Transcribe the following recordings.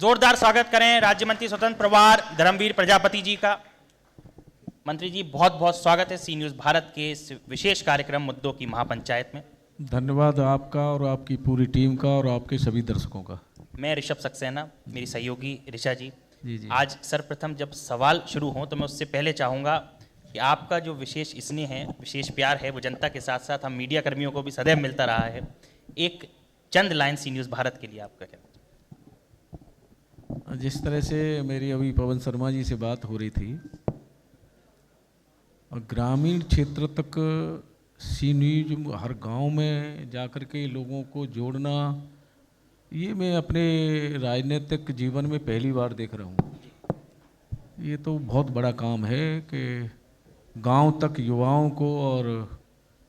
जोरदार स्वागत करें राज्य मंत्री स्वतंत्र प्रभार धर्मवीर प्रजापति जी का। मंत्री जी बहुत बहुत स्वागत है सी न्यूज़ भारत के इस विशेष कार्यक्रम मुद्दों की महापंचायत में। धन्यवाद आपका और आपकी पूरी टीम का और आपके सभी दर्शकों का। मैं ऋषभ सक्सेना, मेरी सहयोगी ऋषा जी। जी। आज सर्वप्रथम जब सवाल शुरू हों तो मैं उससे पहले चाहूँगा कि आपका जो विशेष स्नेह है, विशेष प्यार है, वो जनता के साथ साथ हम मीडिया कर्मियों को भी सदैव मिलता रहा है। एक चंद लाइन सी न्यूज़ भारत के लिए आपका क्या? जिस तरह से मेरी अभी पवन शर्मा जी से बात हो रही थी और ग्रामीण क्षेत्र तक सी न्यूज़ हर गांव में जाकर के लोगों को जोड़ना, ये मैं अपने राजनीतिक जीवन में पहली बार देख रहा हूँ। ये तो बहुत बड़ा काम है कि गांव तक युवाओं को और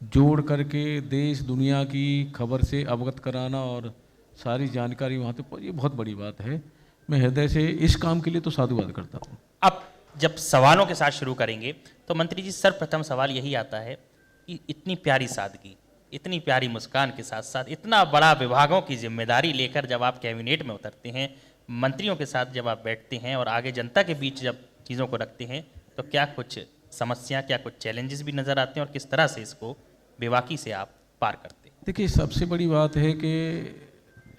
जोड़ करके देश दुनिया की खबर से अवगत कराना और सारी जानकारी वहाँ तक, ये बहुत बड़ी बात है। मैं हृदय से इस काम के लिए तो साधुवाद करता हूँ। अब जब सवालों के साथ शुरू करेंगे तो मंत्री जी सर्वप्रथम सवाल यही आता है कि इतनी प्यारी सादगी, इतनी प्यारी मुस्कान के साथ साथ इतना बड़ा विभागों की जिम्मेदारी लेकर जब आप कैबिनेट में उतरते हैं, मंत्रियों के साथ जब आप बैठते हैं और आगे जनता के बीच जब चीज़ों को रखते हैं, तो क्या कुछ समस्या, क्या कुछ चैलेंजेस भी नज़र आते हैं और किस तरह से इसको बेबाकी से आप पार करते हैं? देखिए, सबसे बड़ी बात है कि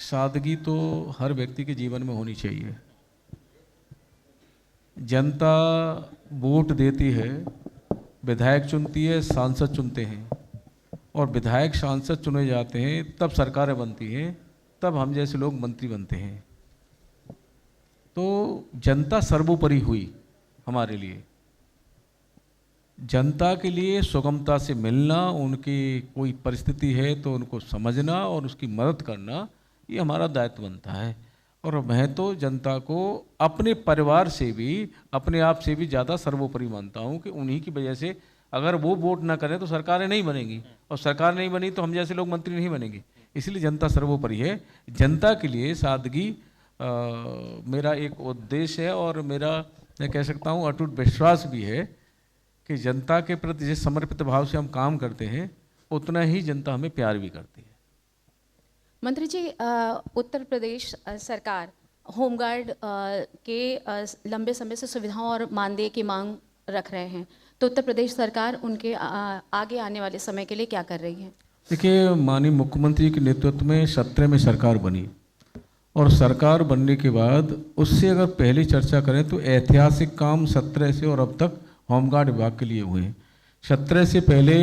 सादगी तो हर व्यक्ति के जीवन में होनी चाहिए। जनता वोट देती है, विधायक चुनती है, सांसद चुनते हैं और विधायक सांसद चुने जाते हैं, तब सरकारें बनती हैं, तब हम जैसे लोग मंत्री बनते हैं। तो जनता सर्वोपरि हुई हमारे लिए। जनता के लिए सुगमता से मिलना, उनकी कोई परिस्थिति है तो उनको समझना और उसकी मदद करना, ये हमारा दायित्व बनता है। और मैं तो जनता को अपने परिवार से भी, अपने आप से भी ज़्यादा सर्वोपरि मानता हूँ कि उन्हीं की वजह से अगर वो वोट ना करें तो सरकारें नहीं बनेंगी और सरकार नहीं बनी तो हम जैसे लोग मंत्री नहीं बनेंगे। इसलिए जनता सर्वोपरि है। जनता के लिए सादगी मेरा एक उद्देश्य है और मेरा, मैं कह सकता हूँ, अटूट विश्वास भी है कि जनता के प्रति जिस समर्पित भाव से हम काम करते हैं उतना ही जनता हमें प्यार भी करती है। मंत्री जी, उत्तर प्रदेश सरकार होमगार्ड के लंबे समय से सुविधाओं और मानदेय की मांग रख रहे हैं, तो उत्तर प्रदेश सरकार उनके आगे आने वाले समय के लिए क्या कर रही है? देखिए, माननीय मुख्यमंत्री के नेतृत्व में 17 में सरकार बनी और सरकार बनने के बाद उससे अगर पहले चर्चा करें तो ऐतिहासिक काम 17 से और अब तक होमगार्ड विभाग के लिए हुए हैं। 17 से पहले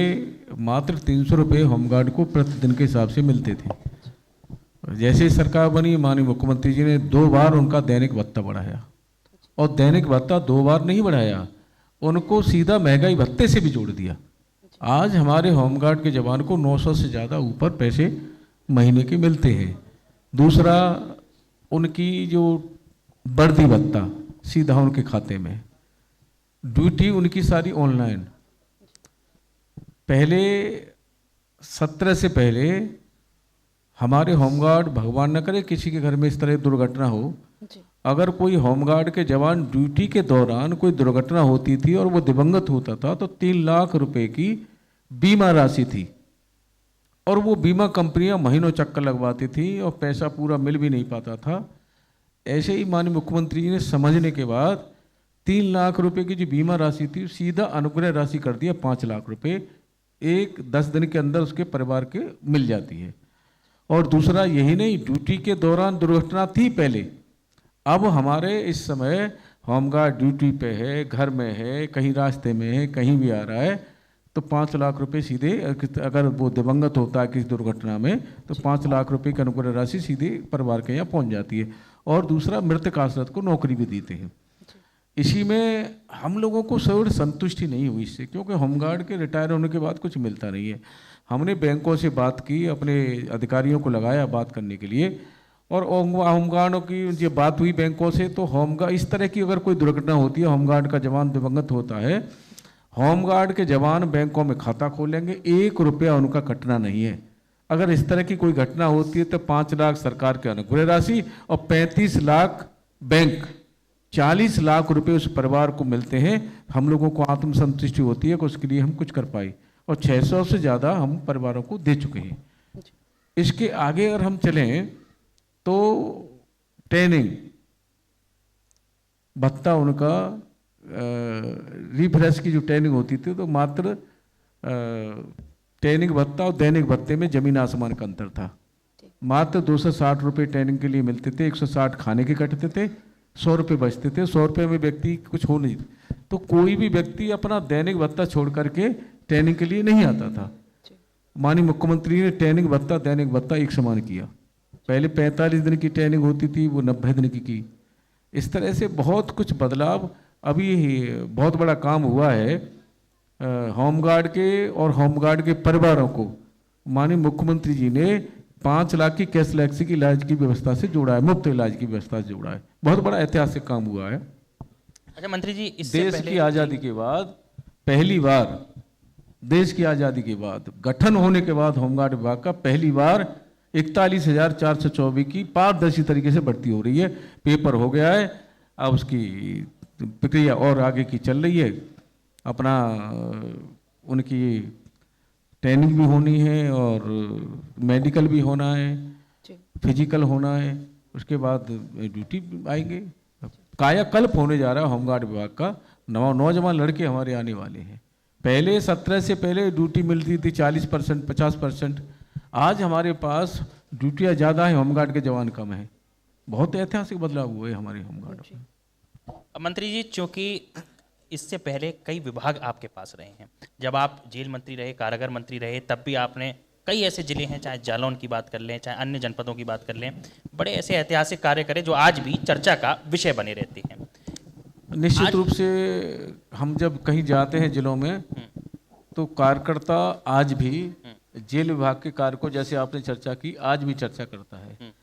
मात्र 300 रुपये होमगार्ड को प्रतिदिन के हिसाब से मिलते थे। जैसे ही सरकार बनी, माननीय मुख्यमंत्री जी ने 2 बार उनका दैनिक भत्ता बढ़ाया और दैनिक भत्ता 2 बार नहीं बढ़ाया, उनको सीधा महंगाई भत्ते से भी जोड़ दिया। आज हमारे होमगार्ड के जवान को 900 से ज़्यादा ऊपर पैसे महीने के मिलते हैं। दूसरा, उनकी जो वर्दी भत्ता सीधा उनके खाते में, ड्यूटी उनकी सारी ऑनलाइन। पहले 17 से पहले हमारे होमगार्ड, भगवान न करे किसी के घर में इस तरह दुर्घटना हो, अगर कोई होमगार्ड के जवान ड्यूटी के दौरान कोई दुर्घटना होती थी और वो दिवंगत होता था तो 3 लाख रुपए की बीमा राशि थी और वो बीमा कंपनियां महीनों चक्कर लगवाती थी और पैसा पूरा मिल भी नहीं पाता था। ऐसे ही माननीय मुख्यमंत्री जी ने समझने के बाद 3 लाख रुपए की जो बीमा राशि थी सीधा अनुग्रह राशि कर दिया 5 लाख रुपए, 10 दिन के अंदर उसके परिवार के मिल जाती है। और दूसरा, यही नहीं, ड्यूटी के दौरान दुर्घटना थी पहले, अब हमारे इस समय होमगार्ड ड्यूटी पे है, घर में है, कहीं रास्ते में है, कहीं भी आ रहा है तो 5 लाख रुपए सीधे, अगर वो दिवंगत होता है किसी दुर्घटना में तो 5 लाख रुपए की अनुग्रह राशि सीधे परिवार के यहाँ पहुँच जाती है। और दूसरा, मृतक आश्रित को नौकरी भी देते हैं। इसी में हम लोगों को सही संतुष्टि नहीं हुई इससे, क्योंकि होमगार्ड के रिटायर होने के बाद कुछ मिलता नहीं है। हमने बैंकों से बात की, अपने अधिकारियों को लगाया बात करने के लिए और होमगार्डों की जो बात हुई बैंकों से, तो होमगार्ड इस तरह की अगर कोई दुर्घटना होती है, होमगार्ड का जवान दिवंगत होता है, होमगार्ड के जवान बैंकों में खाता खोलेंगे, 1 रुपया उनका कटना नहीं है। अगर इस तरह की कोई घटना होती है तो 5 लाख सरकार के अनुग्रह राशि और 35 लाख बैंक, 40 लाख रुपए उस परिवार को मिलते हैं। हम लोगों को आत्मसंतुष्टि होती है कि उसके लिए हम कुछ कर पाए और 600 से ज़्यादा हम परिवारों को दे चुके हैं। इसके आगे अगर हम चलें तो ट्रेनिंग, भत्ता उनका रिफ्रेश की जो ट्रेनिंग होती थी तो मात्र ट्रेनिंग भत्ता और दैनिक भत्ते में जमीन आसमान का अंतर था। मात्र 260 रुपये ट्रेनिंग के लिए मिलते थे, 160 खाने के कटते थे, 100 रुपये बचते थे। 100 रुपये में व्यक्ति कुछ हो नहीं, तो कोई भी व्यक्ति अपना दैनिक भत्ता छोड़ करके ट्रेनिंग के लिए नहीं आता था। माननीय मुख्यमंत्री ने ट्रेनिंग भत्ता दैनिक भत्ता एक समान किया। पहले 45 दिन की ट्रेनिंग होती थी, वो 90 दिन की। इस तरह से बहुत कुछ बदलाव, अभी बहुत बड़ा काम हुआ है होमगार्ड के और होमगार्ड के परिवारों को माननीय मुख्यमंत्री जी ने 5 लाख की कैशलेस की इलाज की व्यवस्था से जोड़ा है, मुफ्त इलाज की व्यवस्था से जोड़ा है। बहुत बड़ा ऐतिहासिक काम हुआ है। अच्छा मंत्री जी, इससे देश पहले की आज़ादी के बाद पहली बार, देश की आज़ादी के बाद गठन होने के बाद होमगार्ड विभाग का पहली बार 41,424 की पारदर्शी तरीके से भर्ती हो रही है। पेपर हो गया है, अब उसकी प्रक्रिया और आगे की चल रही है। अपना उनकी ट्रेनिंग भी होनी है और मेडिकल भी होना है, फिजिकल होना है, उसके बाद ड्यूटी आएंगे। कायाकल्प होने जा रहा है होमगार्ड विभाग का। नौजवान लड़के हमारे आने वाले हैं। पहले 17 से पहले ड्यूटी मिलती थी 40%, 50%। आज हमारे पास ड्यूटियाँ ज़्यादा हैं, होमगार्ड के जवान कम हैं। बहुत ऐतिहासिक बदलाव हुए हमारे होमगार्ड में। मंत्री जी, चूंकि इससे पहले कई विभाग आपके पास रहे हैं, जब आप जेल मंत्री रहे, कारागार मंत्री रहे, तब भी आपने कई ऐसे जिले हैं, चाहे जालौन की बात कर लें, चाहे अन्य जनपदों की बात कर लें, बड़े ऐसे ऐतिहासिक कार्य करे जो आज भी चर्चा का विषय बने रहते हैं। निश्चित रूप से हम जब कहीं जाते हैं जिलों में, तो कार्यकर्ता आज भी जेल विभाग के कार्य को, जैसे आपने चर्चा की, आज भी चर्चा करता है।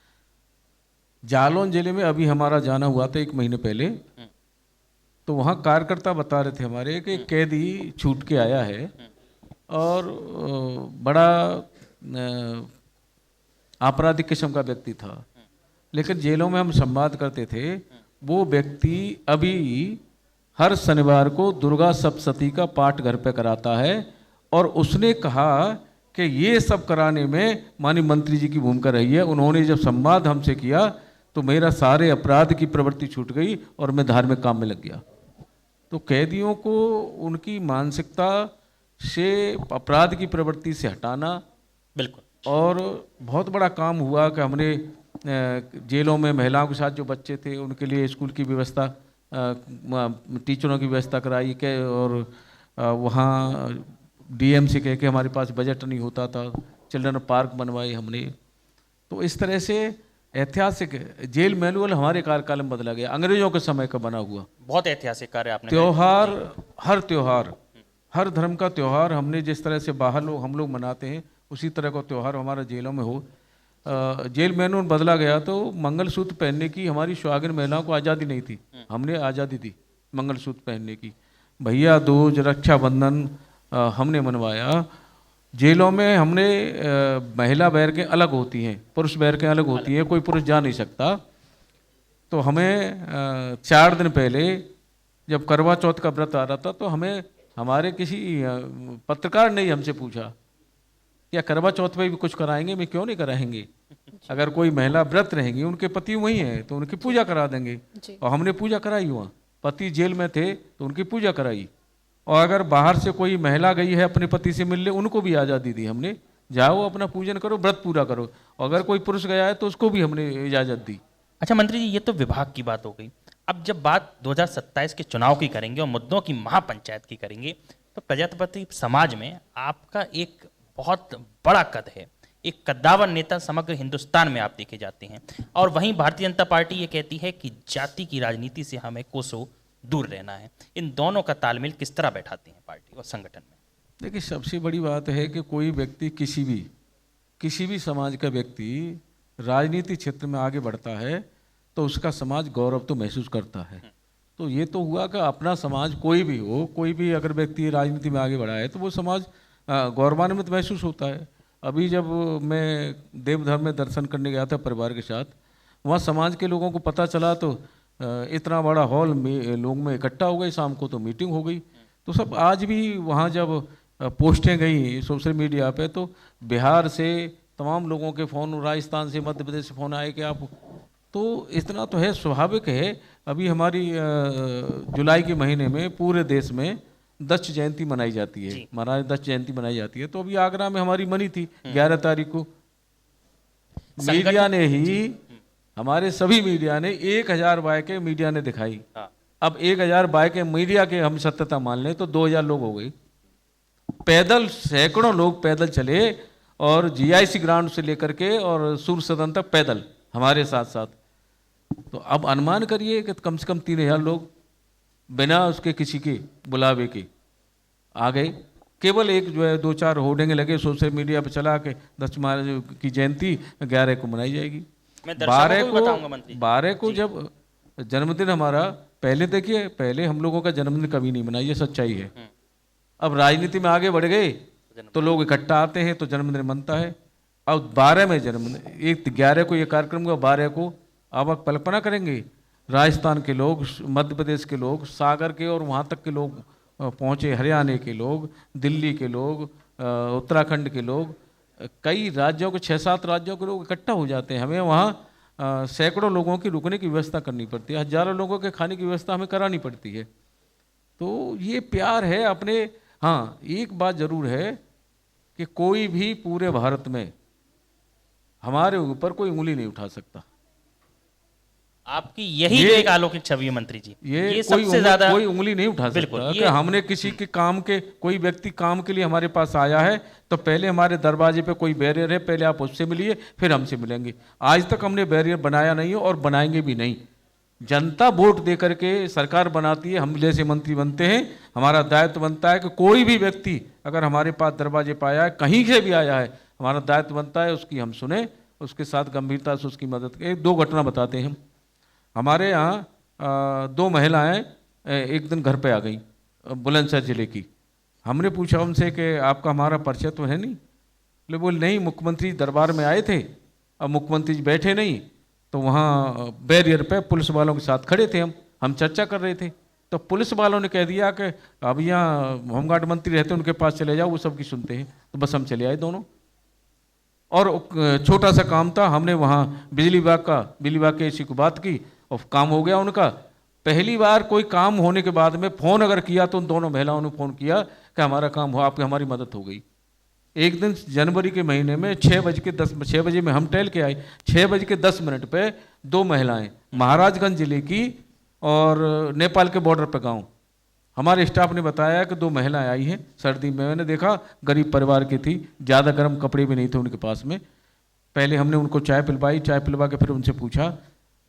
जालौन जिले में अभी हमारा जाना हुआ था 1 महीने पहले, तो वहाँ कार्यकर्ता बता रहे थे हमारे कि कैदी छूट के आया है और बड़ा आपराधिक किस्म का व्यक्ति था, लेकिन जेलों में हम संवाद करते थे, वो व्यक्ति अभी हर शनिवार को दुर्गा सप्तशती का पाठ घर पे कराता है। और उसने कहा कि ये सब कराने में माननीय मंत्री जी की भूमिका रही है। उन्होंने जब संवाद हमसे किया तो मेरा सारे अपराध की प्रवृत्ति छूट गई और मैं धार्मिक काम में लग गया। तो कैदियों को उनकी मानसिकता से अपराध की प्रवृत्ति से हटाना, बिल्कुल, और बहुत बड़ा काम हुआ कि हमने जेलों में महिलाओं के साथ जो बच्चे थे उनके लिए स्कूल की व्यवस्था, टीचरों की व्यवस्था कराई के, और वहाँ डीएम से कह के हमारे पास बजट नहीं होता था, चिल्ड्रन पार्क बनवाए हमने। तो इस तरह से ऐतिहासिक जेल मैनुअल हमारे कार्यकाल में बदला गया, अंग्रेजों के समय का बना हुआ। बहुत ऐतिहासिक कार्य आपने। त्योहार, हर त्योहार, हर धर्म का त्योहार हमने जिस तरह से बाहर हम लोग मनाते हैं, उसी तरह का त्योहार हमारा जेलों में हो। जेल मैनुअल बदला गया तो मंगलसूत्र पहनने की हमारी सुहागिन महिलाओं को आज़ादी नहीं थी, हमने आज़ादी दी मंगलसूत्र पहनने की। भैया दूज, रक्षाबंधन हमने मनवाया। जेलों में हमने महिला बैरकें अलग होती हैं, पुरुष बैरकें अलग होती हैं, कोई पुरुष जा नहीं सकता। तो हमें 4 दिन पहले जब करवा चौथ का व्रत आ रहा था, तो हमें हमारे किसी पत्रकार ने हमसे पूछा क्या करवा चौथ पे भी कुछ कराएंगे? मैं क्यों नहीं कराएंगे, अगर कोई महिला व्रत रहेंगी, उनके पति वहीं हैं तो उनकी पूजा करा देंगे। और हमने पूजा कराई, वहाँ पति जेल में थे तो उनकी पूजा कराई। और अगर बाहर से कोई महिला गई है अपने पति से मिलने, उनको भी आज़ादी दी हमने, जाओ अपना पूजन करो, व्रत पूरा करो। अगर कोई पुरुष गया है तो उसको भी हमने इजाज़त दी। अच्छा मंत्री जी, ये तो विभाग की बात हो गई। अब जब बात 2027 के चुनाव की करेंगे और मुद्दों की महापंचायत की करेंगे, तो प्रजातंत्री समाज में आपका एक बहुत बड़ा कद है, एक कद्दावर नेता समग्र हिंदुस्तान में आप देखे जाते हैं। और वहीं भारतीय जनता पार्टी ये कहती है कि जाति की राजनीति से हमें कोसों दूर रहना है। इन दोनों का तालमेल किस तरह बैठाती हैं पार्टी और संगठन में? देखिए, सबसे बड़ी बात है कि कोई व्यक्ति किसी भी समाज का व्यक्ति राजनीति क्षेत्र में आगे बढ़ता है तो उसका समाज गौरव तो महसूस करता है। तो ये तो हुआ कि अपना समाज कोई भी हो, कोई भी अगर व्यक्ति राजनीति में आगे बढ़ा है तो वो समाज गौरवान्वित महसूस होता है। अभी जब मैं देवधर में दर्शन करने गया था परिवार के साथ, वहाँ समाज के लोगों को पता चला तो इतना बड़ा हॉल में लोग में इकट्ठा हो गए, शाम को तो मीटिंग हो गई। तो सब आज भी वहाँ जब पोस्टें गई सोशल मीडिया पे, तो बिहार से तमाम लोगों के फ़ोन, राजस्थान से, मध्य प्रदेश से फ़ोन आए कि आप, तो इतना तो है, स्वाभाविक है। अभी हमारी जुलाई के महीने में पूरे देश में दत्त जयंती मनाई जाती है, जी। महाराज दत्त जयंती मनाई जाती है। तो अभी आगरा में हमारी मनी थी 11 तारीख को। मीडिया ने ही, हमारे सभी मीडिया ने 1000 बाइकें मीडिया ने दिखाई। हाँ। अब 1000 बाइकें मीडिया के हम सत्यता मान लें तो 2000 लोग हो गए। पैदल सैकड़ों लोग पैदल चले, और जीआईसी ग्राउंड से लेकर के और सूर्य सदन तक पैदल हमारे साथ साथ। तो अब अनुमान करिए कि कम से कम 3000 लोग बिना उसके किसी के बुलावे के आ गए। केवल एक जो है 2-4 होर्डिंग लगे सोशल मीडिया पर चला के दत्त महाराज की जयंती 11 को मनाई जाएगी। मैं दर्शकों को भी बताऊंगा मंत्री जी। 12 को जब जन्मदिन हमारा, पहले देखिए, पहले हम लोगों का जन्मदिन कभी नहीं मनाया, ये सच्चाई है। अब राजनीति में आगे बढ़ गए तो लोग इकट्ठा आते हैं तो जन्मदिन मनता है। अब 12 में जन्मदिन, एक 11 को ये कार्यक्रम हुआ, 12 को अब आप कल्पना करेंगे राजस्थान के लोग, मध्य प्रदेश के लोग, सागर के और वहाँ तक के लोग पहुँचे, हरियाणा के लोग, दिल्ली के लोग, उत्तराखंड के लोग, कई राज्यों के 6-7 राज्यों के लोग इकट्ठा हो जाते हैं। हमें वहाँ सैकड़ों लोगों की रुकने की व्यवस्था करनी पड़ती है, हजारों लोगों के खाने की व्यवस्था हमें करानी पड़ती है। तो ये प्यार है अपने। हाँ, एक बात जरूर है कि कोई भी पूरे भारत में हमारे ऊपर कोई उंगली नहीं उठा सकता। आपकी यही ये- एक अलौकिक छवि है मंत्री जी। ये सबसे ज्यादा कोई उंगली नहीं उठा बिल्कुल, सकता कि ये- हमने किसी के काम के, कोई व्यक्ति काम के लिए हमारे पास आया है तो पहले हमारे दरवाजे पे कोई बैरियर है, पहले आप उससे मिलिए फिर हमसे मिलेंगे। आज तक हमने बैरियर बनाया नहीं है और बनाएंगे भी नहीं। जनता वोट दे करके सरकार बनाती है, हम जैसे मंत्री बनते हैं। हमारा दायित्व बनता है कि कोई भी व्यक्ति अगर हमारे पास दरवाजे पर आया है, कहीं से भी आया है, हमारा दायित्व बनता है उसकी हम सुने, उसके साथ गंभीरता से उसकी मदद करें। 2 घटना बताते हैं हम। हमारे यहाँ 2 महिलाएं एक दिन घर पे आ गई, बुलंदशहर जिले की। हमने पूछा उनसे कि आपका हमारा परिचय तो है नहीं? बोले नहीं, मुख्यमंत्री दरबार में आए थे, अब मुख्यमंत्री जी बैठे नहीं, तो वहाँ बैरियर पे पुलिस वालों के साथ खड़े थे, हम चर्चा कर रहे थे। तो पुलिस वालों ने कह दिया कि अब यहाँ होमगार्ड मंत्री रहते हैं, उनके पास चले जाओ, वो सबकी सुनते हैं। तो बस हम चले आए दोनों। और छोटा सा काम था, हमने वहाँ बिजली विभाग के एसी को बात की और काम हो गया उनका। पहली बार कोई काम होने के बाद में फ़ोन अगर किया तो उन दोनों महिलाओं ने फ़ोन किया कि हमारा काम हुआ, आपकी हमारी मदद हो गई। एक दिन जनवरी के महीने में 6 बजे में हम टहल के आए, 6:10 पे 2 महिलाएं महाराजगंज जिले की और नेपाल के बॉर्डर पर गांव, हमारे स्टाफ ने बताया कि 2 महिलाएं आई हैं सर्दी में। मैंने देखा गरीब परिवार की थी, ज़्यादा गर्म कपड़े भी नहीं थे उनके पास में। पहले हमने उनको चाय पिलवाई, चाय पिलवा के फिर उनसे पूछा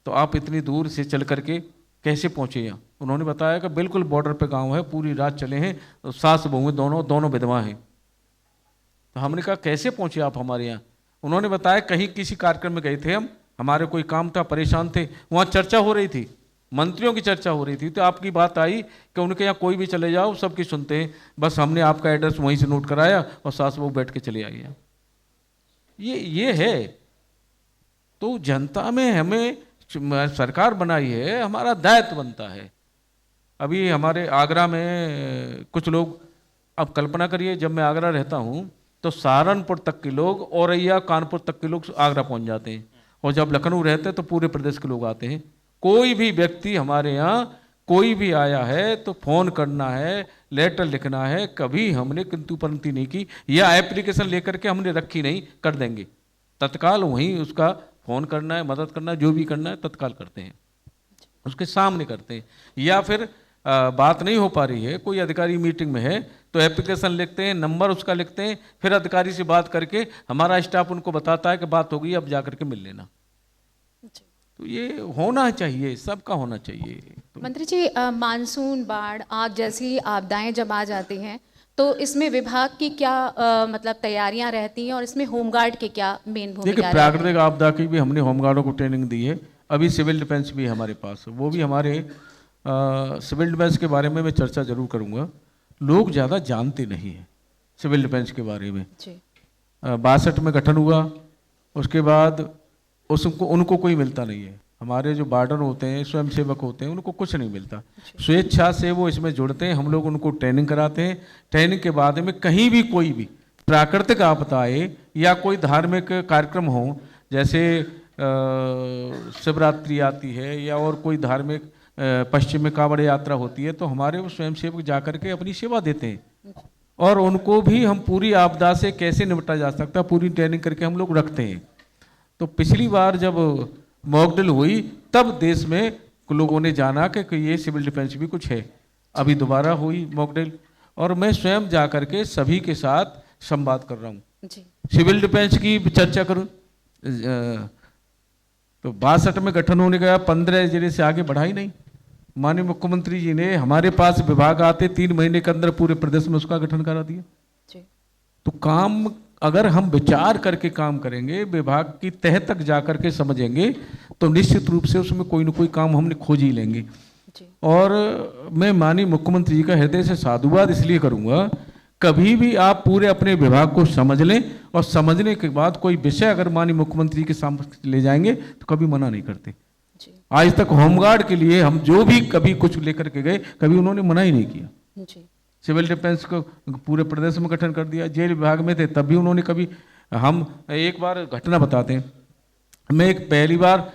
तो आप इतनी दूर से चल करके कैसे पहुँचे यहाँ? उन्होंने बताया कि बिल्कुल बॉर्डर पे गांव है, पूरी रात चले हैं, तो सास बहू दोनों विधवा हैं। तो हमने कहा कैसे पहुँचे आप हमारे यहाँ? उन्होंने बताया कहीं किसी कार्यक्रम में गए थे हम, हमारे कोई काम था, परेशान थे, वहाँ चर्चा हो रही थी, मंत्रियों की चर्चा हो रही थी, तो आपकी बात आई कि उनके यहाँ कोई भी चले जाओ सबकी सुनते हैं। बस हमने आपका एड्रेस वहीं से नोट कराया और सास बहू बैठ के चले आई हैं। ये है। तो जनता में हमें सरकार बनाई है, हमारा दायित्व बनता है। अभी हमारे आगरा में कुछ लोग, अब कल्पना करिए जब मैं आगरा रहता हूँ तो सहारनपुर तक के लोग, औरैया कानपुर तक के लोग आगरा पहुँच जाते हैं, और जब लखनऊ रहते हैं तो पूरे प्रदेश के लोग आते हैं। कोई भी व्यक्ति हमारे यहाँ कोई भी आया है तो फ़ोन करना है, लेटर लिखना है, कभी हमने किंतु परंतु नहीं की, या एप्लीकेशन लेकर के हमने रखी नहीं, कर देंगे तत्काल वहीं उसका फ़ोन करना है, मदद करना है, जो भी करना है तत्काल करते हैं, उसके सामने करते हैं। या फिर बात नहीं हो पा रही है, कोई अधिकारी मीटिंग में है तो एप्लीकेशन लिखते हैं, नंबर उसका लिखते हैं, फिर अधिकारी से बात करके हमारा स्टाफ उनको बताता है कि बात हो गई, अब जा करके मिल लेना। तो ये होना चाहिए, सबका होना चाहिए। तो मंत्री जी, मानसून, बाढ़, आग जैसी आपदाएं जब आ जाती हैं तो इसमें विभाग की क्या मतलब तैयारियां रहती हैं, और इसमें होमगार्ड के क्या मेन भूमिका देखिए, रहती है? प्राकृतिक आपदा की भी हमने होमगार्डों को ट्रेनिंग दी है। अभी सिविल डिफेंस भी है हमारे पास, वो भी हमारे सिविल डिफेंस के बारे में मैं चर्चा जरूर करूँगा। लोग ज़्यादा जानते नहीं हैं सिविल डिफेंस के बारे में। जी। 62 में गठन हुआ, उसके बाद उनको कोई मिलता नहीं है। हमारे जो वार्डन होते हैं, स्वयंसेवक होते हैं, उनको कुछ नहीं मिलता। स्वेच्छा से वो इसमें जुड़ते हैं, हम लोग उनको ट्रेनिंग कराते हैं। ट्रेनिंग के बाद में कहीं भी कोई भी प्राकृतिक आपदा आए या कोई धार्मिक कार्यक्रम हो, जैसे शिवरात्रि आती है या और कोई धार्मिक पश्चिम में कांवड़ यात्रा होती है, तो हमारे वो स्वयंसेवक जाकर के अपनी सेवा देते हैं और उनको भी हम पूरी आपदा से कैसे निपटा जा सकता है पूरी ट्रेनिंग करके हम लोग रखते हैं। तो पिछली बार जब मॉकड्रिल हुई तब देश में लोगों ने जाना कि ये सिविल डिफेंस भी कुछ है। अभी दोबारा हुई मॉकड्रिल और मैं स्वयं जा करके सभी के साथ संवाद कर रहा हूँ। सिविल डिफेंस की चर्चा करूँ तो 62 में गठन होने गया, 15 जिले से आगे बढ़ा ही नहीं। माननीय मुख्यमंत्री जी ने हमारे पास विभाग आते 3 महीने के अंदर पूरे प्रदेश में उसका गठन करा दिया। तो काम अगर हम विचार करके काम करेंगे, विभाग की तह तक जा करके समझेंगे, तो निश्चित रूप से उसमें कोई ना कोई काम हमने खोज ही लेंगे। और मैं माननीय मुख्यमंत्री जी का हृदय से साधुवाद इसलिए करूंगा, कभी भी आप पूरे अपने विभाग को समझ लें और समझने के बाद कोई विषय अगर माननीय मुख्यमंत्री के सामने ले जाएंगे तो कभी मना नहीं करते। आज तक होमगार्ड के लिए हम जो भी कभी कुछ लेकर के गए, कभी उन्होंने मना ही नहीं किया। सिविल डिफेंस को पूरे प्रदेश में गठन कर दिया, जेल विभाग में थे तब भी उन्होंने कभी, हम एक बार घटना बताते हैं, मैं एक पहली बार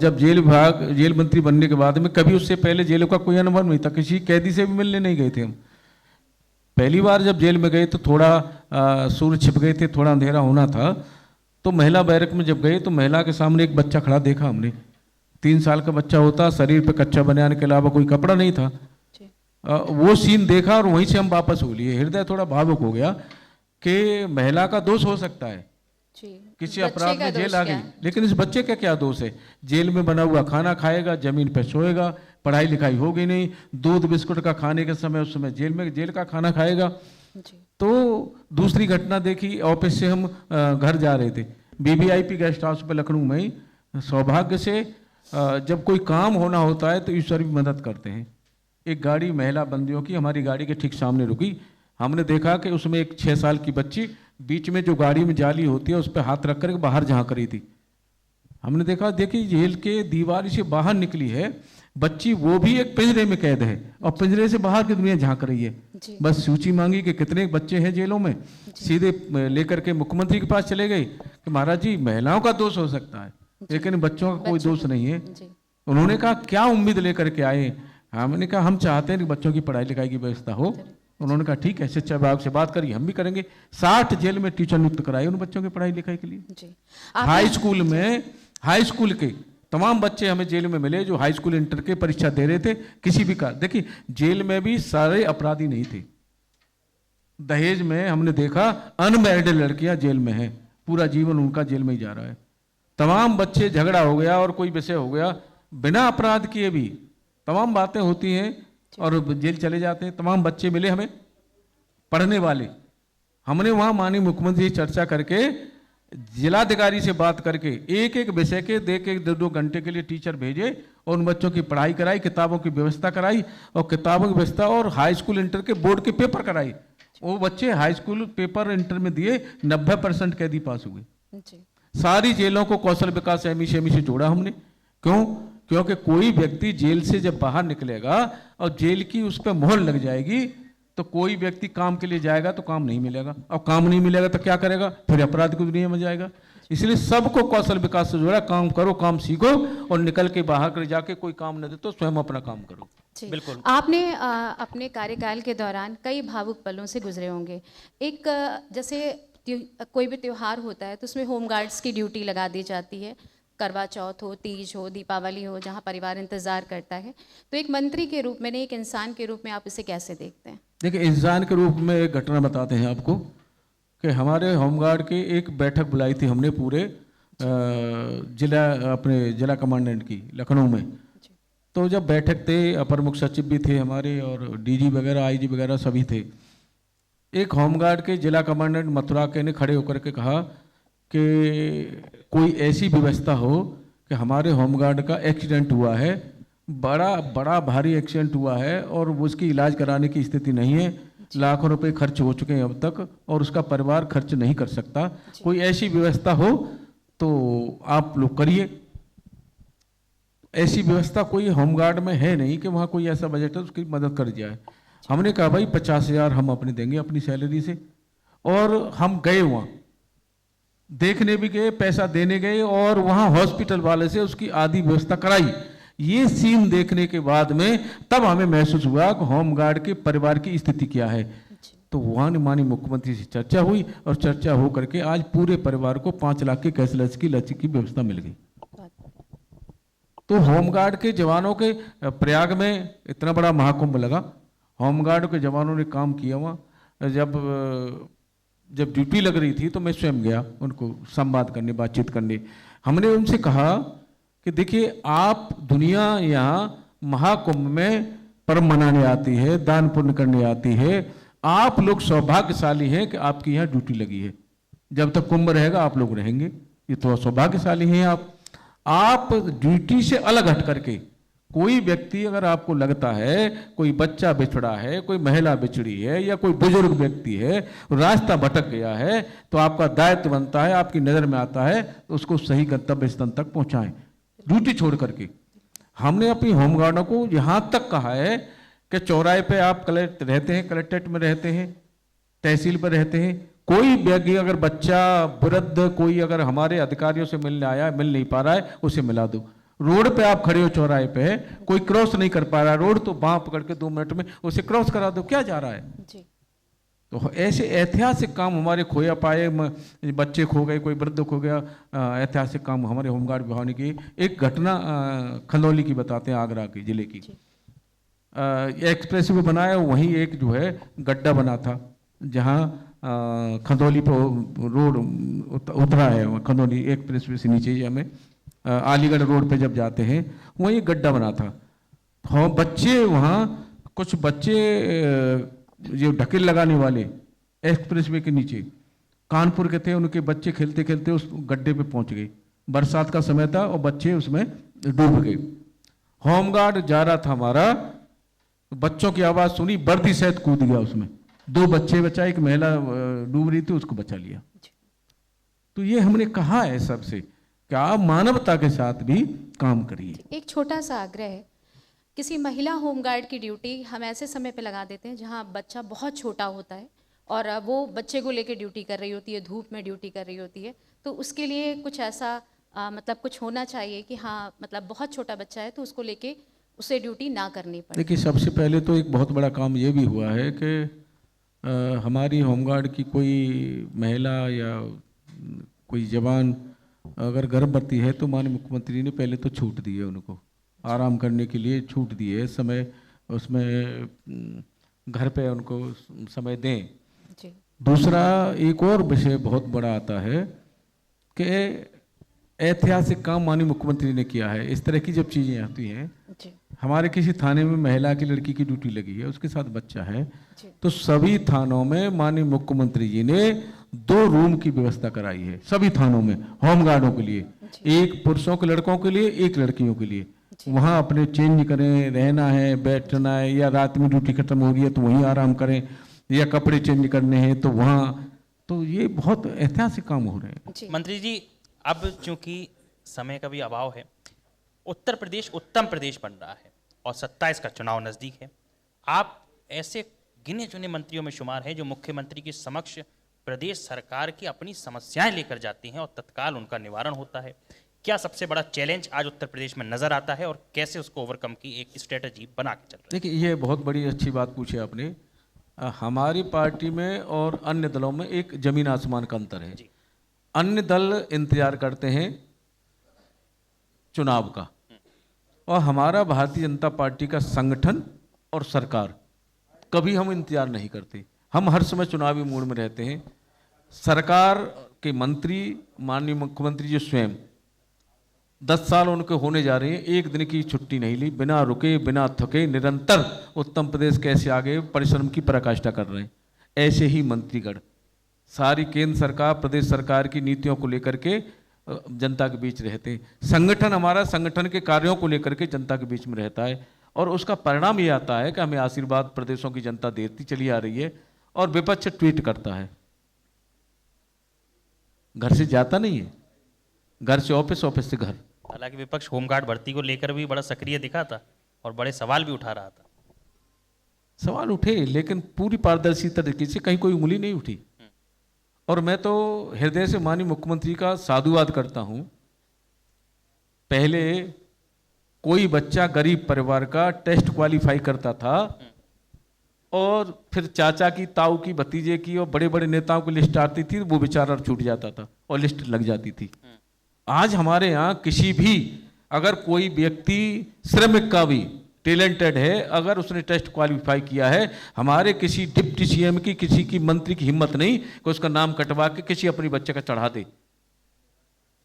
जब जेल मंत्री बनने के बाद में कभी उससे पहले जेलों का कोई अनुभव नहीं था, किसी कैदी से भी मिलने नहीं गए थे हम। पहली बार जब जेल में गए तो थोड़ा सूर्य छिप गए थे, थोड़ा अंधेरा होना था, तो महिला बैरक में जब गए तो महिला के सामने एक बच्चा खड़ा देखा हमने, 3 साल का बच्चा होता, शरीर पे कच्चा बनियान के अलावा कोई कपड़ा नहीं था। वो सीन देखा और वहीं से हम वापस हो लिए। हृदय थोड़ा भावुक हो गया कि महिला का दोष हो सकता है, किसी अपराध में जेल आ गई, लेकिन इस बच्चे का क्या दोष है? जेल में बना हुआ खाना खाएगा, जमीन पे सोएगा, पढ़ाई लिखाई होगी नहीं, दूध बिस्कुट का खाने के समय उस समय जेल का खाना खाएगा। तो दूसरी घटना देखी, ऑफिस से हम घर जा रहे थे, BBIP गेस्ट हाउस पे लखनऊ में, सौभाग्य से जब कोई काम होना होता है तो ईश्वर भी मदद करते हैं। एक गाड़ी महिला बंदियों की हमारी गाड़ी के ठीक सामने रुकी, हमने देखा कि उसमें एक 6 साल की बच्ची बीच में जो गाड़ी में जाली होती है उस पर हाथ रख कर बाहर झांक रही थी। हमने देखा, देखिए जेल के दीवार से बाहर निकली है बच्ची, वो भी एक पिंजरे में कैद है और पिंजरे से बाहर की दुनिया झांक रही है। बस सूची मांगी कि कितने बच्चे हैं जेलों में, सीधे लेकर के मुख्यमंत्री के पास चले गए कि महाराज जी महिलाओं का दोष हो सकता है लेकिन बच्चों का कोई दोष नहीं है। उन्होंने कहा क्या उम्मीद लेकर के आए? हमने कहा हम चाहते हैं कि बच्चों की पढ़ाई लिखाई की व्यवस्था हो। उन्होंने कहा ठीक है, शिक्षा विभाग से बात करिए, हम भी करेंगे। 60 जेल में टीचर नियुक्त कराए उन बच्चों की पढ़ाई लिखाई के लिए। हाई स्कूल के तमाम बच्चे हमें जेल में मिले जो हाई स्कूल इंटर के परीक्षा दे रहे थे, किसी भी कारण। देखिए जेल में भी सारे अपराधी नहीं थे। दहेज में हमने देखा अनमैरिड लड़कियां जेल में हैं, पूरा जीवन उनका जेल में ही जा रहा है। तमाम बच्चे, झगड़ा हो गया और कोई विषय हो गया, बिना अपराध किए भी तमाम बातें होती हैं और जेल चले जाते हैं। तमाम बच्चे मिले हमें पढ़ने वाले, हमने वहां माननीय मुख्यमंत्री से चर्चा करके जिलाधिकारी से बात करके एक एक विषय के 1-2 घंटे के लिए टीचर भेजे और उन बच्चों की पढ़ाई कराई, किताबों की व्यवस्था कराई और किताबों की व्यवस्था और हाई स्कूल इंटर के बोर्ड के पेपर कराई। वो बच्चे हाई स्कूल पेपर इंटर में दिए, 90% कैदी पास हुए। सारी जेलों को कौशल विकास एमी से जोड़ा हमने। क्यों? क्योंकि कोई व्यक्ति जेल से जब बाहर निकलेगा और जेल की उस पर मोहर लग जाएगी तो कोई व्यक्ति काम के लिए जाएगा तो काम नहीं मिलेगा, और काम नहीं मिलेगा तो क्या करेगा? फिर अपराध की दुनिया में जाएगा। इसलिए सबको कौशल विकास से जोड़ा, काम करो, काम सीखो और निकल के बाहर कर जाके कोई काम न दे तो स्वयं अपना काम करो। बिल्कुल। आपने अपने कार्यकाल के दौरान कई भावुक पलों से गुजरे होंगे। एक जैसे कोई भी त्योहार होता है तो उसमें होमगार्ड्स की ड्यूटी लगा दी जाती है, करवा चौथ हो, तीज हो, दीपावली हो, जहाँ परिवार इंतजार करता है। तो एक मंत्री के रूप में, एक इंसान के रूप में आप इसे कैसे देखते हैं? देखिए, इंसान के रूप में एक घटना बताते हैं आपको कि हमारे होमगार्ड की एक बैठक बुलाई थी हमने पूरे जिला कमांडेंट की लखनऊ में। तो जब बैठक थे, अपर मुख्य सचिव भी थे हमारे और DG वगैरह, IG वगैरह सभी थे। एक होमगार्ड के जिला कमांडेंट मथुरा के ने खड़े होकर के कहा कि कोई ऐसी व्यवस्था हो कि हमारे होमगार्ड का एक्सीडेंट हुआ है, बड़ा भारी एक्सीडेंट हुआ है और उसकी इलाज कराने की स्थिति नहीं है, लाखों रुपए खर्च हो चुके हैं अब तक और उसका परिवार खर्च नहीं कर सकता। कोई ऐसी व्यवस्था हो तो आप लोग करिए। ऐसी व्यवस्था कोई होमगार्ड में है नहीं कि वहाँ कोई ऐसा बजट है उसकी मदद कर जाए। हमने कहा भाई 50,000 हम अपने देंगे अपनी सैलरी से, और हम गए वहाँ देखने भी गए, पैसा देने गए और वहाँ हॉस्पिटल वाले से उसकी आधी व्यवस्था कराई। ये सीन देखने के बाद में तब हमें महसूस हुआ कि होमगार्ड के परिवार की स्थिति क्या है। तो वहाँ माननीय मुख्यमंत्री से चर्चा हुई और चर्चा हो करके आज पूरे परिवार को 5 लाख के कैशलेस की लक्ष्य की व्यवस्था मिल गई। तो होमगार्ड के जवानों के प्रयाग में इतना बड़ा महाकुंभ लगा, होमगार्ड के जवानों ने काम किया वहाँ। जब ड्यूटी लग रही थी तो मैं स्वयं गया उनको संवाद करने, बातचीत करने। हमने उनसे कहा कि देखिए, आप दुनिया यहाँ महाकुंभ में पर्व मनाने आती है, दान पुण्य करने आती है, आप लोग सौभाग्यशाली हैं कि आपकी यहाँ ड्यूटी लगी है। जब तक कुंभ रहेगा आप लोग रहेंगे, ये तो सौभाग्यशाली हैं आप ड्यूटी से अलग हट करके कोई व्यक्ति अगर आपको लगता है कोई बच्चा बिछड़ा है, कोई महिला बिछड़ी है या कोई बुजुर्ग व्यक्ति है, रास्ता भटक गया है, तो आपका दायित्व बनता है, आपकी नज़र में आता है तो उसको सही गंतव्य स्थान तक पहुंचाएं, ड्यूटी छोड़ करके। हमने अपनी होमगार्डों को यहाँ तक कहा है कि चौराहे पे आप रहते हैं, कलेक्ट्रेट में रहते हैं, तहसील पर रहते हैं, कोई व्यक्ति अगर बच्चा, वृद्ध कोई अगर हमारे अधिकारियों से मिलने आया, मिल नहीं पा रहा है, उसे मिला दो। रोड पे आप खड़े हो चौराहे पे, कोई क्रॉस नहीं कर पा रहा रोड, तो बांह पकड़ के 2 मिनट में उसे क्रॉस करा दो, क्या जा रहा है जी। तो ऐसे ऐतिहासिक काम हमारे खोया पाए, बच्चे खो गए, कोई वृद्ध खो गया, ऐतिहासिक काम हमारे होमगार्ड विभाग ने की। एक घटना खंदौली की बताते हैं, आगरा की जिले की। एक्सप्रेस वे बनाया, वहीं एक जो है गड्ढा बना था, जहाँ खंदौली पर रोड उतरा है, खंदौली एक्सप्रेस वे से नीचे हमें अलीगढ़ रोड पे जब जाते हैं वहीं एक गड्ढा बना था। हाँ, बच्चे वहाँ कुछ बच्चे जो ढकेल लगाने वाले एक्सप्रेस वे के नीचे कानपुर के थे, उनके बच्चे खेलते खेलते उस गड्ढे पे पहुंच गए। बरसात का समय था और बच्चे उसमें डूब गए। होमगार्ड जा रहा था हमारा, बच्चों की आवाज़ सुनी, वर्दी सहित कूद गया उसमें, 2 बच्चे बचा, एक महिला डूब रही थी उसको बचा लिया। तो ये हमने कहा है सबसे कि आप मानवता के साथ भी काम करिए। एक छोटा सा आग्रह है, किसी महिला होमगार्ड की ड्यूटी हम ऐसे समय पे लगा देते हैं जहाँ बच्चा बहुत छोटा होता है और वो बच्चे को लेकर ड्यूटी कर रही होती है, धूप में ड्यूटी कर रही होती है, तो उसके लिए कुछ ऐसा मतलब कुछ होना चाहिए कि हाँ, मतलब बहुत छोटा बच्चा है तो उसको लेके उसे ड्यूटी ना करनी पड़े। देखिए, सबसे पहले तो एक बहुत बड़ा काम ये भी हुआ है कि हमारी होमगार्ड की कोई महिला या कोई जवान अगर गर्भवती है तो माननीय मुख्यमंत्री ने पहले तो छूट दी है, उनको आराम करने के लिए छूट दी है, समय उसमें घर पे उनको समय दें। जी। दूसरा एक और विषय बहुत बड़ा आता है कि ऐतिहासिक काम माननीय मुख्यमंत्री ने किया है। इस तरह की जब चीज़ें आती हैं, हमारे किसी थाने में महिला की लड़की की ड्यूटी लगी है, उसके साथ बच्चा है, तो सभी थानों में माननीय मुख्यमंत्री जी ने 2 रूम की व्यवस्था कराई है, सभी थानों में होमगार्डों के लिए, एक पुरुषों के लड़कों के लिए, एक लड़कियों के लिए। वहाँ अपने चेंज करें, रहना है, बैठना है, या रात में ड्यूटी खत्म हो गई है तो वहीं आराम करें, या कपड़े चेंज करने हैं तो वहाँ। तो ये बहुत ऐतिहासिक काम हो रहे हैं। मंत्री जी, अब चूंकि समय का भी अभाव है, उत्तर प्रदेश उत्तम प्रदेश बन रहा है और 27 का चुनाव नजदीक है। आप ऐसे गिने चुने मंत्रियों में शुमार हैं जो मुख्यमंत्री के समक्ष प्रदेश सरकार की अपनी समस्याएं लेकर जाती हैं और तत्काल उनका निवारण होता है। क्या सबसे बड़ा चैलेंज आज उत्तर प्रदेश में नजर आता है और कैसे उसको ओवरकम की एक स्ट्रेटजी बना के चल रहे हैं? देखिए, ये बहुत बड़ी अच्छी बात पूछी आपने। हमारी पार्टी में और अन्य दलों में एक जमीन आसमान का अंतर है। अन्य दल इंतजार करते हैं चुनाव का, और हमारा भारतीय जनता पार्टी का संगठन और सरकार कभी हम इंतजार नहीं करते। हम हर समय चुनावी मूड में रहते हैं। सरकार के मंत्री, माननीय मुख्यमंत्री जी स्वयं 10 साल उनके होने जा रहे हैं, एक दिन की छुट्टी नहीं ली, बिना रुके बिना थके निरंतर उत्तर प्रदेश कैसे आगे परिश्रम की पराकाष्ठा कर रहे हैं। ऐसे ही मंत्रीगण सारी केंद्र सरकार, प्रदेश सरकार की नीतियों को लेकर के जनता के बीच रहते हैं। संगठन हमारा संगठन के कार्यों को लेकर के जनता के बीच में रहता है, और उसका परिणाम ये आता है कि हमें आशीर्वाद प्रदेशों की जनता देती चली आ रही है, और विपक्ष ट्वीट करता है, घर से जाता नहीं है, घर से ऑफिस, ऑफिस से घर। हालांकि विपक्ष होमगार्ड भर्ती को लेकर भी बड़ा सक्रिय दिखा था और बड़े सवाल भी उठा रहा था। सवाल उठे, लेकिन पूरी पारदर्शी तरीके से, कहीं कोई उंगली नहीं उठी। और मैं तो हृदय से माननीय मुख्यमंत्री का साधुवाद करता हूं। पहले कोई बच्चा गरीब परिवार का टेस्ट क्वालिफाई करता था और फिर चाचा की, ताऊ की, भतीजे की और बड़े बड़े नेताओं की लिस्ट आती थी, वो बेचारा छूट जाता था और लिस्ट लग जाती थी। आज हमारे यहाँ किसी भी अगर कोई व्यक्ति श्रमिक का भी टैलेंटेड है, अगर उसने टेस्ट क्वालिफाई किया है, हमारे किसी डिप्टी सीएम की, किसी की मंत्री की हिम्मत नहीं कि उसका नाम कटवा के किसी अपने बच्चे का चढ़ा दे।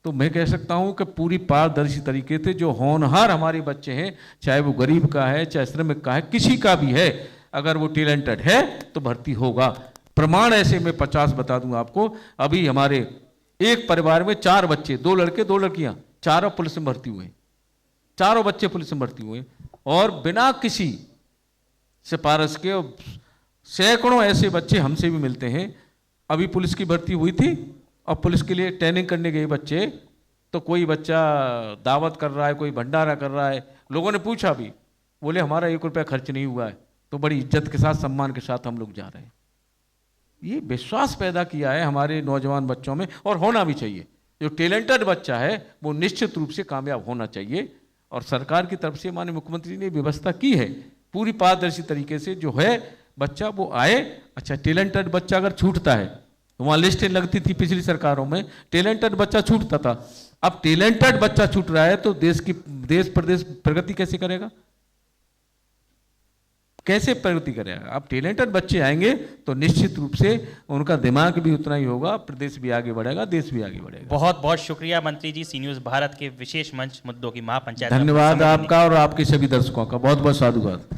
तो मैं कह सकता हूं कि पूरी पारदर्शी तरीके से जो होनहार हमारे बच्चे हैं, चाहे वो गरीब का है, चाहे श्रमिक का है, किसी का भी है, अगर वो टैलेंटेड है तो भर्ती होगा। प्रमाण ऐसे मैं 50 बता दूंगा आपको। अभी हमारे एक परिवार में 4 बच्चे, 2 लड़के 2 लड़कियां, चारों पुलिस में भर्ती हुए, चारों बच्चे पुलिस में भर्ती हुए और बिना किसी सिफारिश के। सैकड़ों ऐसे बच्चे हमसे भी मिलते हैं। अभी पुलिस की भर्ती हुई थी और पुलिस के लिए ट्रेनिंग करने गए बच्चे, तो कोई बच्चा दावत कर रहा है, कोई भंडारा कर रहा है। लोगों ने पूछा भी, बोले हमारा 1 रुपया खर्च नहीं हुआ है, तो बड़ी इज्जत के साथ, सम्मान के साथ हम लोग जा रहे हैं। ये विश्वास पैदा किया है हमारे नौजवान बच्चों में, और होना भी चाहिए। जो टैलेंटेड बच्चा है वो निश्चित रूप से कामयाब होना चाहिए। और सरकार की तरफ से माननीय मुख्यमंत्री ने व्यवस्था की है पूरी पारदर्शी तरीके से, जो है बच्चा वो आए। अच्छा, टैलेंटेड बच्चा अगर छूटता है, तो वहाँ लिस्टें लगती थी पिछली सरकारों में, टैलेंटेड बच्चा छूटता था। अब टैलेंटेड बच्चा छूट रहा है तो देश प्रदेश प्रगति कैसे करेगा, कैसे प्रगति करेगा? अब टैलेंटेड बच्चे आएंगे तो निश्चित रूप से उनका दिमाग भी उतना ही होगा, प्रदेश भी आगे बढ़ेगा, देश भी आगे बढ़ेगा। बहुत बहुत शुक्रिया मंत्री जी, सी न्यूज़ भारत के विशेष मंच मुद्दों की महापंचायत। धन्यवाद आपका और आपके सभी दर्शकों का, बहुत बहुत साधुवाद।